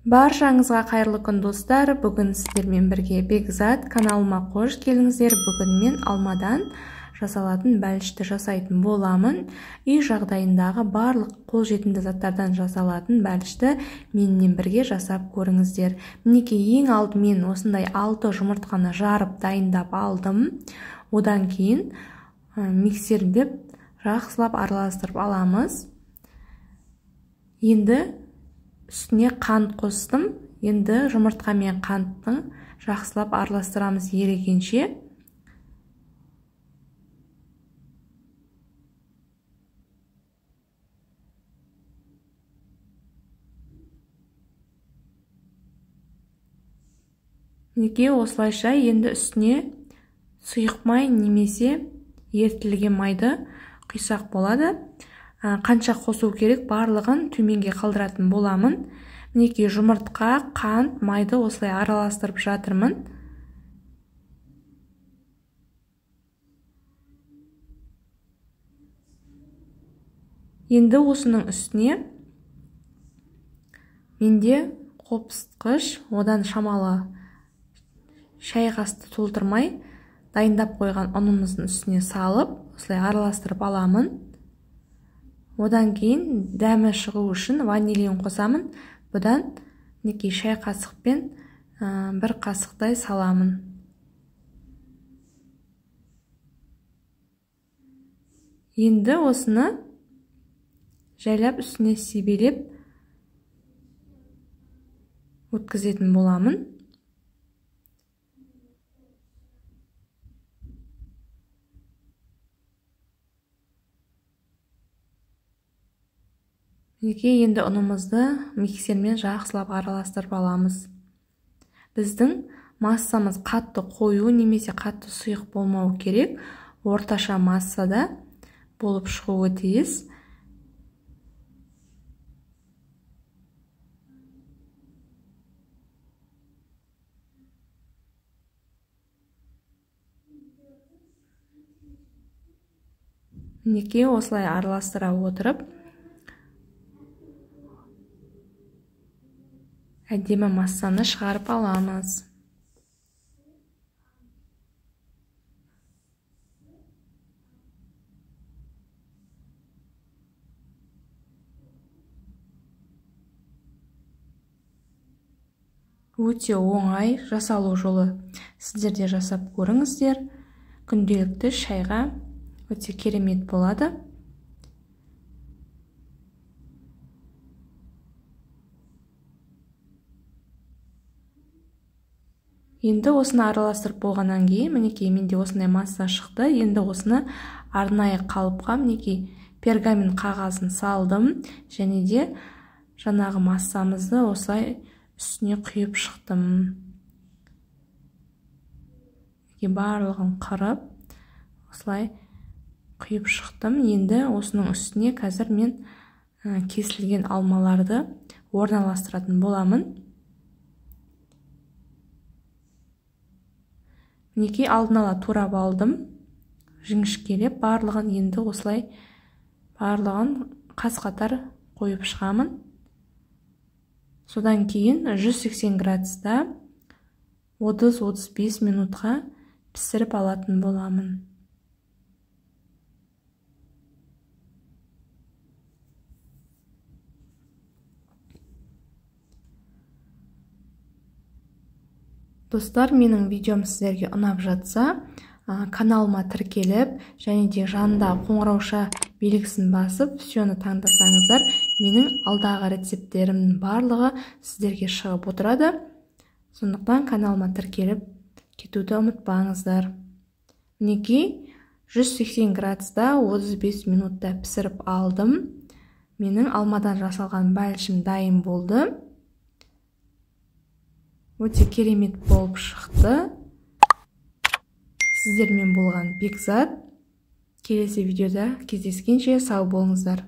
Баршаңызға қайырлы күн достар. Бүгін сіздермен бірге Бекзат каналыма қош келдіңіздер. Бүгін мен алмадан жасалатын бәлішті жасайтын боламын. Үй жағдайындағы барлық қолжетімді заттардан жасалатын бәлішті менімен бірге жасап көріңіздер. Мінекей ең алдымен осындай 6 жұмыртқаны жарып дайындап алдым. Одан кейін миксерлеп жақсылап араластырып аламыз. Енді үстіне қант қостым. Енді жұмыртқа мен қанттың жақсылап араластырамыз ерігенше. Неге осылайша енді үстіне сұйық май немесе ерітілген майды құйсақ болады. Қанша қосу керек барлығын төменге қалдыратын боламын. Мінекей жұмыртқа, қант, майды осылай араластырып жатырмын. Енді осының үстіне менде қопсытқыш, одан шамалы шай қасты толтырмай дайындап қойған ұнымыздың үстіне салып, осылай араластырып аламын. Одан кейін дәмі шығу үшін ванилин қосамын. Бұдан мінекей шай қасықпен бір қасықтай саламын. Енді осыны жайлап үстіне себелеп өткізетін боламын. Мінекей енді ұнымызды миксермен жақсылап араластырып аламыз. Біздің массамыз қатты қою немесе қатты сұйық болмау керек. Орташа массада болып шығуы тиіс. Мінекей осылай араластыра отырып әдемі массаны шығарып аламыз. Өте оңай жасалу жолы. Сіздер де жасап көріңіздер. Күнделікті шайға өте керемет болады. Енді осыны араластырып болғаннан кейін, мінекей менде осындай масса шықты. Енді осыны арнайы қалыпқа, мінекей пергамент қағазын салдым, және де жаңағы массамызды осылай үстіне құйып шықтым. Барлығын қырып, осылай құйып шықтым. Енді осының үстіне қазір мен кесілген алмаларды орналастыратын боламын. Мінекей алдын ала турап алдым, жіңішкелеп барлығын енді осылай барлығын қаз-қатар қойып шығамын. Содан кейін 180 градуста 30-35 минутқа пісіріп алатын боламын. Достар, менің видеом сіздерге ұнап жатса, каналыма тіркеліп, және де жанында қоңырауша белгісін басып, всені таңдасаңыздар, менің алдағы рецепттерімнің барлығы сіздерге шығып отырады. Сондықтан каналыма тіркеліп кетуді ұмытпаңыздар. Мінекей 180 градуста 35 минутта пісіріп алдым. Менің алмадан жасалған бәлішім дайын болды. Өте керемет болып шықты. Сіздермен болған Бекзат. Келесі видеода кездескенше сау болыңыздар.